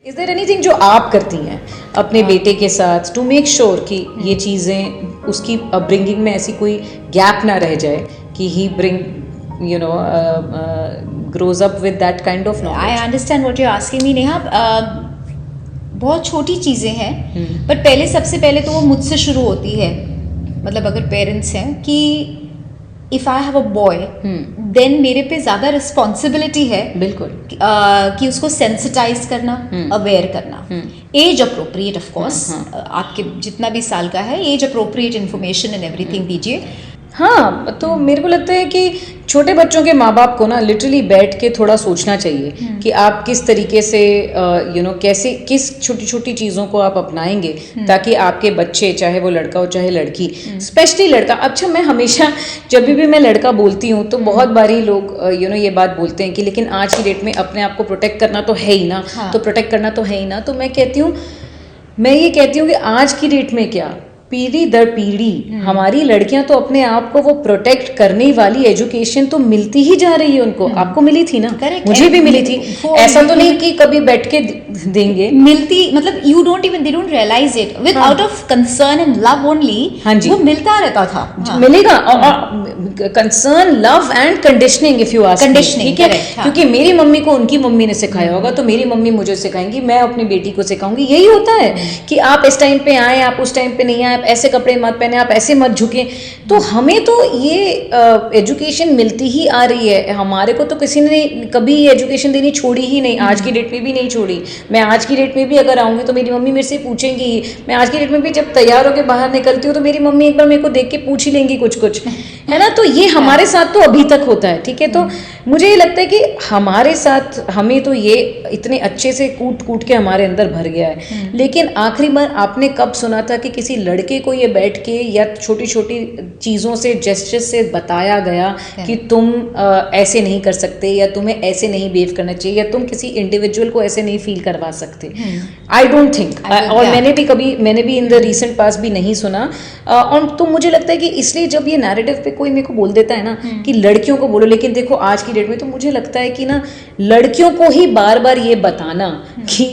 Is there anything जो आप करती हैं अपने बेटे के साथ टू मेक श्योर कि ये चीज़ें उसकी अपब्रिंगिंग में ऐसी कोई गैप ना रह जाए कि he bring you know grows up with that kind of knowledge? I understand what you are asking me Neha. बहुत छोटी चीज़ें हैं बट पहले सबसे पहले तो वो मुझसे शुरू होती है। मतलब अगर पेरेंट्स हैं कि if I have a boy then मेरे पे ज़्यादा रिस्पॉन्सिबिलिटी है बिल्कुल कि उसको सेंसिटाइज करना, अवेयर करना, एज अप्रोप्रिएट ऑफ कोर्स, आपके जितना भी साल का है age appropriate information and everything दीजिए। हाँ, तो मेरे को लगता है कि छोटे बच्चों के माँ बाप को ना लिटरली बैठ के थोड़ा सोचना चाहिए कि आप किस तरीके से कैसे किस छोटी छोटी चीज़ों को आप अपनाएंगे ताकि आपके बच्चे, चाहे वो लड़का हो चाहे लड़की, स्पेशली लड़का। अच्छा, मैं हमेशा जब भी मैं लड़का बोलती हूँ तो बहुत बारी लोग ये बात बोलते हैं कि लेकिन आज की डेट में अपने आप को प्रोटेक्ट करना तो है ही ना, तो प्रोटेक्ट करना तो है ही ना। तो मैं ये कहती हूँ कि आज की डेट में क्या, पीढ़ी दर पीढ़ी हमारी लड़कियां तो अपने आप को वो प्रोटेक्ट करने वाली एजुकेशन तो मिलती ही जा रही है उनको। आपको मिली थी ना? Correct. मुझे भी मिली थी। ऐसा तो नहीं कि कभी बैठ के देंगे, मिलती, मतलब you don't even, they don't realise it, with out of concern and love only. हाँ जी, वो मिलता रहता था। मिलेगा। और concern, love and conditioning, if you ask, conditioning, ठीक है? क्योंकि मेरी मम्मी को उनकी मम्मी ने सिखाया होगा तो मेरी मम्मी मुझे सिखाएंगी, मैं अपनी बेटी को सिखाऊंगी। यही होता है कि आप इस टाइम पे आए, आप उस टाइम पे नहीं आए, आप ऐसे कपड़े मत पहने, आप ऐसे मत झुके। तो हमें तो ये एजुकेशन मिलती ही आ रही है। हमारे को तो किसी ने कभी एजुकेशन देनी छोड़ी ही नहीं, आज की डेट में भी नहीं छोड़ी। मैं आज की डेट में भी अगर आऊँगी तो मेरी मम्मी मेरे से पूछेंगी। मैं आज की डेट में भी जब तैयार होकर बाहर निकलती हूँ तो मेरी मम्मी एक बार मेरे को देख के पूछ ही लेंगी कुछ, है ना? तो ये हमारे साथ तो अभी तक होता है, ठीक है? तो मुझे ये लगता है कि हमारे साथ हमें तो ये इतने अच्छे से कूट के हमारे अंदर भर गया है। लेकिन आखिरी बार आपने कब सुना था कि किसी लड़के को ये बैठ के या छोटी छोटी चीज़ों से, जेस्चर से बताया गया कि तुम ऐसे नहीं कर सकते या तुम्हें ऐसे नहीं बिहेव करना चाहिए या तुम किसी इंडिविजुअल को ऐसे नहीं फील करवा सकते? I don't think. और मैंने भी इन द रीसेंट पास भी नहीं सुना। और तो मुझे लगता है कि इसलिए जब ये नैरेटिव पे कोई मेरे को बोल देता है ना कि लड़कियों को बोलो, लेकिन देखो आज की डेट में तो मुझे लगता है कि ना लड़कियों को ही बार बार ये बताना कि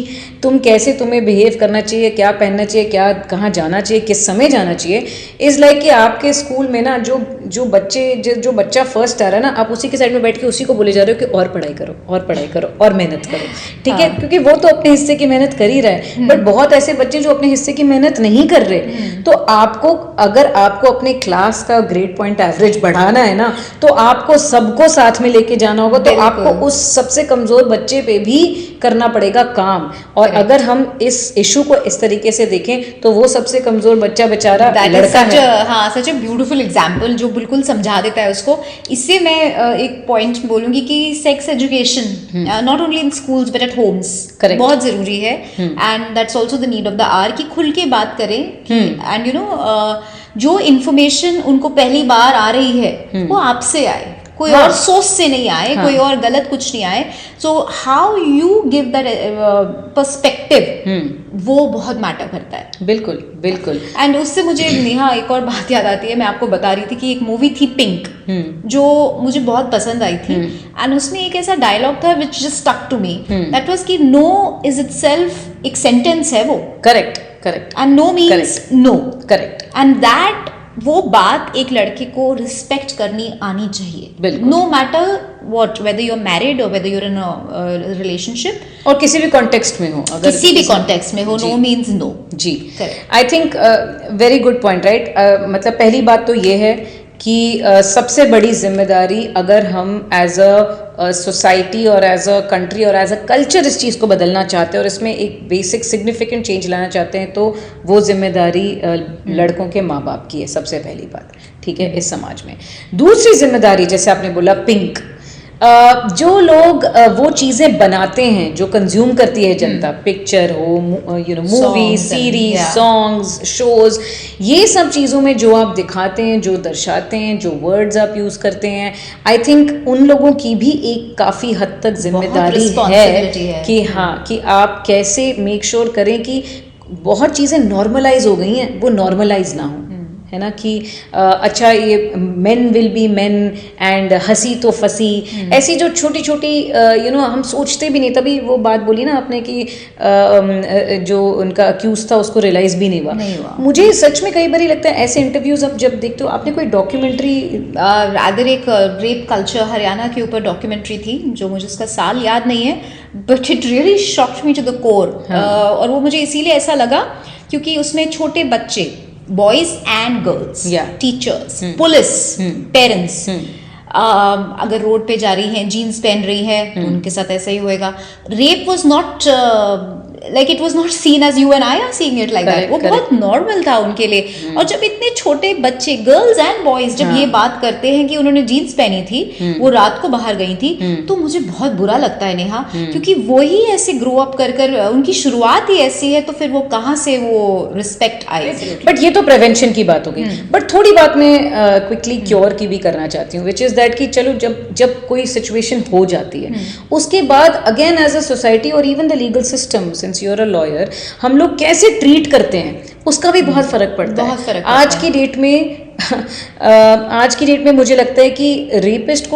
तुम कैसे, तुम्हें बिहेव करना चाहिए, क्या पहनना चाहिए, क्या कहाँ जाना चाहिए, किस समय जाना चाहिए, इज़ लाइक कि आपके स्कूल में ना जो बच्चा फर्स्ट आ रहा है ना, आप उसी के साइड में बैठ के उसी को बोले जा रहे हो कि और पढ़ाई करो और पढ़ाई करो और मेहनत करो, ठीक है? क्योंकि वो तो अपने हिस्से की मेहनत कर ही रहा है। बट बहुत ऐसे बच्चे जो अपने हिस्से की मेहनत नहीं कर रहे। तो अगर आपको अपने क्लास का ग्रेड पॉइंट एवरेज बढ़ाना है ना, तो आपको सबको साथ में लेके जाना होगा। तो आपको उस सबसे कमजोर बच्चे पे भी करना पड़ेगा काम। और अगर हम इस इशू को इस तरीके से देखें तो वो सबसे कमजोर बच्चा बेचारा लड़का है। हाँ, सच ए ब्यूटीफुल एग्जाम्पल जो बिल्कुल समझा देता है उसको। इससे मैं एक पॉइंट बोलूंगी कि sex education not only in schools but at homes बहुत जरूरी है। And that's also the need of the hour कि खुल के बात करें। एंड जो इन्फॉर्मेशन उनको पहली बार आ रही है वो आपसे आए, कोई और सोर्स से नहीं आए, कोई और गलत कुछ नहीं आए। So how you give that perspective, वो बहुत मैटर करता है। बिल्कुल बिल्कुल। एंड उससे मुझे नेहा एक और बात याद आती है। मैं आपको बता रही थी कि एक मूवी थी पिंक जो मुझे बहुत पसंद आई थी। एंड उसमें एक ऐसा डायलॉग था which just stuck to me, that was कि नो इज इटसेल्फ एक सेंटेंस है वो। Correct and no means no. Correct. And that, वो बात एक लड़के को रिस्पेक्ट करनी आनी चाहिए, no matter what, whether you are married और whether you are in a relationship, और किसी भी कॉन्टेक्स्ट में हो, अगर किसी भी कॉन्टेक्स्ट में हो, नो मीन्स नो। जी, I think very good point, right? मतलब पहली बात तो ये है कि सबसे बड़ी जिम्मेदारी अगर हम एज अ सोसाइटी और एज अ कंट्री और एज अ कल्चर इस चीज़ को बदलना चाहते हैं और इसमें एक बेसिक सिग्निफिकेंट चेंज लाना चाहते हैं, तो वो जिम्मेदारी लड़कों के माँ बाप की है, सबसे पहली बात, ठीक है, इस समाज में। दूसरी जिम्मेदारी, जैसे आपने बोला पिंक, जो लोग वो चीज़ें बनाते हैं जो कंज्यूम करती है जनता, पिक्चर हो, मूवी, सीरीज, सॉन्ग्स, शोज, ये सब चीज़ों में जो आप दिखाते हैं, जो दर्शाते हैं, जो वर्ड्स आप यूज़ करते हैं, आई थिंक उन लोगों की भी एक काफ़ी हद तक जिम्मेदारी है कि हाँ, कि आप कैसे मेक श्योर करें कि बहुत चीज़ें नॉर्मलाइज हो गई हैं, वो नॉर्मलाइज ना हो, है ना, कि अच्छा ये men will be men and हंसी तो फंसी, ऐसी जो छोटी छोटी हम सोचते भी नहीं, तभी वो बात बोली ना आपने कि जो उनका अक्यूज था उसको रियलाइज भी नहीं हुआ। मुझे सच में कई बार लगता है ऐसे इंटरव्यूज अब जब देखते हो, आपने कोई डॉक्यूमेंट्री रादर एक रेप कल्चर हरियाणा के ऊपर डॉक्यूमेंट्री थी, जो मुझे उसका साल याद नहीं है, but it really shocked me to the core. और वो मुझे इसीलिए ऐसा लगा क्योंकि उसमें छोटे बच्चे, boys and girls, teachers, police, parents, अगर रोड पे जा रही हैं, जीन्स पहन रही है, तो उनके साथ ऐसा ही होएगा। Rape was not like it was not seen as you and I are seeing it like that. वो बहुत नॉर्मल था उनके लिए। और जब इतने छोटे बच्चे, गर्ल्स एंड बॉयज, जब ये बात करते हैं कि उन्होंने जीन्स पहनी थी, वो रात को बाहर गई थी, तो मुझे बहुत बुरा लगता है नेहा, क्योंकि वो ही ऐसे ग्रो अप कर उनकी शुरुआत ही ऐसी है, तो फिर वो कहाँ से वो रिस्पेक्ट आए। बट ये तो प्रिवेंशन की बात हो गई, बट थोड़ी बात मैं क्विकली क्योर की भी करना चाहती हूँ, विच इज दैट कि चलो जब कोई सिचुएशन हो जाती है, उसके बाद अगेन एज अ सोसाइटी और even the legal system, since you are a lawyer, हम लोग कैसे ट्रीट करते हैं उसका भी बहुत फर्क पड़ता है। आज की डेट में मुझे लगता है कि रेपिस्ट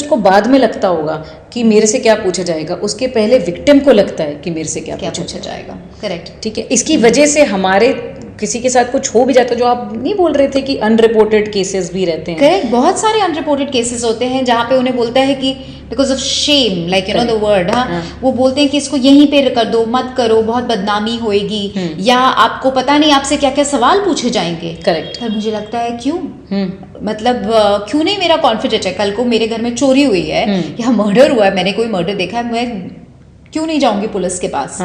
को बाद में लगता होगा कि मेरे से क्या पूछा जाएगा, उसके पहले विक्टिम को लगता है कि मेरे से क्या पूछा जाएगा। करेक्ट, ठीक है। इसकी वजह से हमारे किसी के साथ कुछ हो भी जाता है, जो आप नहीं बोल रहे थे कि अनरिपोर्टेड केसेस भी रहते हैं। करेक्ट, बहुत सारे अनरिपोर्टेड केसेस होते हैं जहाँ पे उन्हें बोलता है कि because of shame, like you know the word, वो बोलते हैं कि इसको यहीं पे कर दो, मत करो, बहुत बदनामी होएगी, या आपको पता नहीं आपसे क्या क्या सवाल पूछे जाएंगे। करेक्ट। पर मुझे लगता है क्यों, मतलब क्यों नहीं मेरा कॉन्फिडेंस है, कल को मेरे घर में चोरी हुई है या मर्डर हुआ है, मैंने कोई मर्डर देखा है, मैं क्यों नहीं जाऊंगी पुलिस के पास।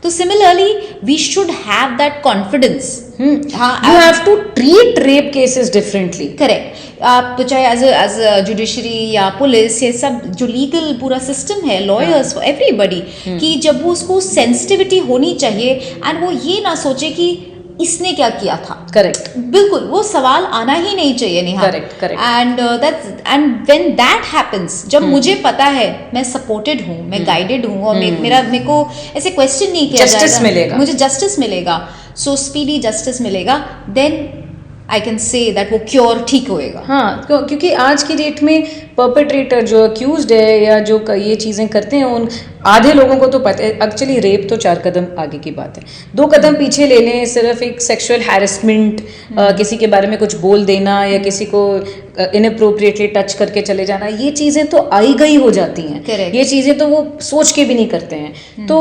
तो similarly we should have that confidence. You have to treat rape cases differently. Correct, आप चाहे एज जुडिशरी या पुलिस, ये सब जो लीगल पूरा सिस्टम है, लॉयर्स, एवरीबडी, कि जब वो उसको सेंसिटिविटी होनी चाहिए एंड वो ये ना सोचे कि इसने क्या किया था। करेक्ट, बिल्कुल, वो सवाल आना ही नहीं चाहिए Neha. Correct. And when that happens, जब मुझे पता है मैं सपोर्टेड हूँ, मैं गाइडेड हूँ, और मेरे को ऐसे क्वेश्चन नहीं किया जाएगा, मुझे जस्टिस मिलेगा, सो स्पीडी जस्टिस मिलेगा, then I can say that वो क्योर ठीक होएगा। हाँ, क्योंकि आज की डेट में परपेट्रेटर जो अक्यूज्ड है या जो ये चीज़ें करते हैं, उन आधे लोगों को तो पता है एक्चुअली रेप तो 4 कदम आगे की बात है, 2 कदम पीछे ले लें, सिर्फ एक सेक्सुअल हैरेसमेंट, किसी के बारे में कुछ बोल देना या किसी को इनअप्रोप्रिएटली टच करके चले जाना, ये चीज़ें तो आई गई हो जाती हैं। ये चीज़ें तो वो सोच के भी नहीं करते हैं। तो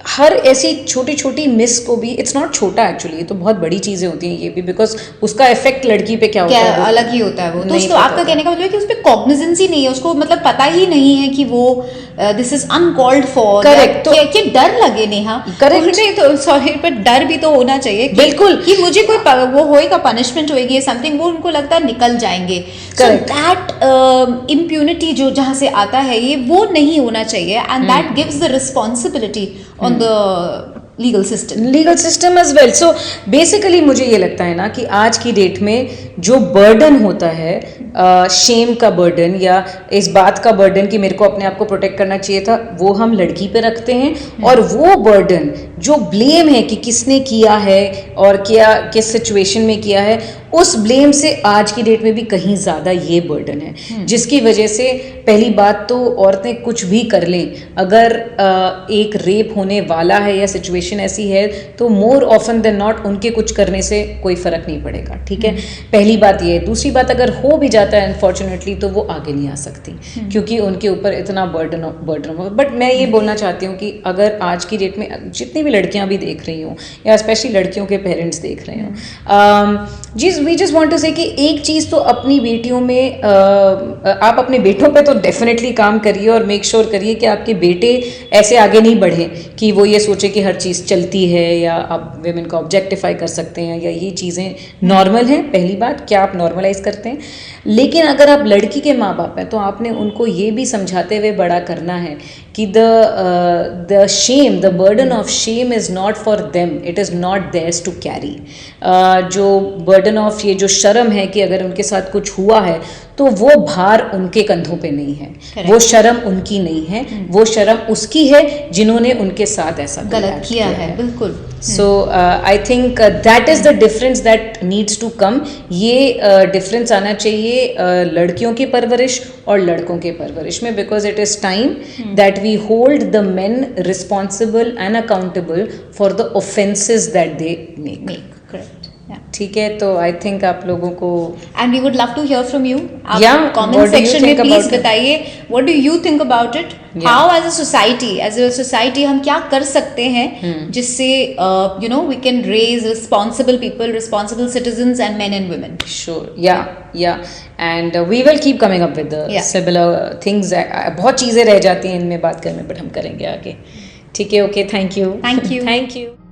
हर ऐसी छोटी छोटी मिस को भी, इट्स नॉट छोटा एक्चुअली, ये तो बहुत बड़ी चीज़ें होती हैं ये भी, बिकॉज उसका इफेक्ट लड़की पे क्या होता है, अलग ही होता है वो। तो उसको आपका कहने का मतलब है कि उस पर कॉग्निजेंस ही नहीं है, उसको मतलब पता ही नहीं है कि वो this is uncalled for. Correct, तो कि डर लगे नेहा। करेक्ट, नहीं तो सॉरी, पर डर भी तो होना चाहिए कि, बिल्कुल, कि मुझे कोई वो होएगा, पनिशमेंट होएगी, समथिंग, वो उनको लगता है निकल जाएंगे। सो दैट इम्प्यूनिटी जो जहाँ से आता है, ये वो नहीं होना चाहिए, and that gives the responsibility on the legal system as well. So basically मुझे ये लगता है ना कि आज की डेट में जो बर्डन होता है, शेम का बर्डन या इस बात का बर्डन कि मेरे को अपने आप को प्रोटेक्ट करना चाहिए था, वो हम लड़की पे रखते हैं। और वो बर्डन जो ब्लेम है कि किसने किया है और क्या किस सिचुएशन में किया है, उस ब्लेम से आज की डेट में भी कहीं ज़्यादा ये बर्डन है, जिसकी वजह से पहली बात तो औरतें कुछ भी कर लें, अगर एक रेप होने वाला है या सिचुएशन ऐसी है, तो मोर ऑफन देन नॉट उनके कुछ करने से कोई फ़र्क नहीं पड़ेगा। ठीक है, पहली बात ये है। दूसरी बात, अगर हो भी जाता है अनफॉर्चुनेटली, तो वो आगे नहीं आ सकती क्योंकि उनके ऊपर इतना बर्डन हो। बट मैं ये बोलना चाहती हूँ कि अगर आज की डेट में जितनी भी लड़कियाँ भी देख रही हों या स्पेशली लड़कियों के पेरेंट्स देख रहे हों, वी जस्ट वांट टू से कि एक चीज़ तो अपनी बेटियों में, आप अपने बेटों पे तो डेफिनेटली काम करिए और मेक श्योर करिए कि आपके बेटे ऐसे आगे नहीं बढ़े कि वो ये सोचे कि हर चीज़ चलती है या आप वेमेन को ऑब्जेक्टिफाई कर सकते हैं या ये चीज़ें नॉर्मल हैं। पहली बात, क्या आप नॉर्मलाइज करते हैं? लेकिन अगर आप लड़की के माँ बाप हैं तो आपने उनको ये भी समझाते हुए बड़ा करना है कि the shame, the burden of shame is not for them, it is not theirs to carry. जो बर्डन ऑफ ये जो शर्म है कि अगर उनके साथ कुछ हुआ है तो वो भार उनके कंधों पे नहीं है, Correct. वो शर्म उनकी नहीं है, वो शर्म उसकी है जिन्होंने उनके साथ ऐसा गलत किया है, बिल्कुल। So I think that is the difference that needs to come. ये डिफरेंस आना चाहिए लड़कियों की परवरिश और लड़कों के परवरिश में, because it is time that we hold the men responsible and accountable for the offences that they make. Correct, ठीक है, तो आई थिंक आप लोगों को and we would love to hear from you. आप Yeah, comment what do you section में think please about it? बताइए what do you think about it, how as a society हम क्या कर सकते हैं जिससे you no we can raise responsible people, responsible citizens and men and women. Sure, yeah, and we will keep coming up with the Yeah. similar things. बहुत चीज़ें रह जाती हैं इनमें बात करने, बट हम करेंगे आगे। ठीक है, okay, thank you. Thank you. Thank you.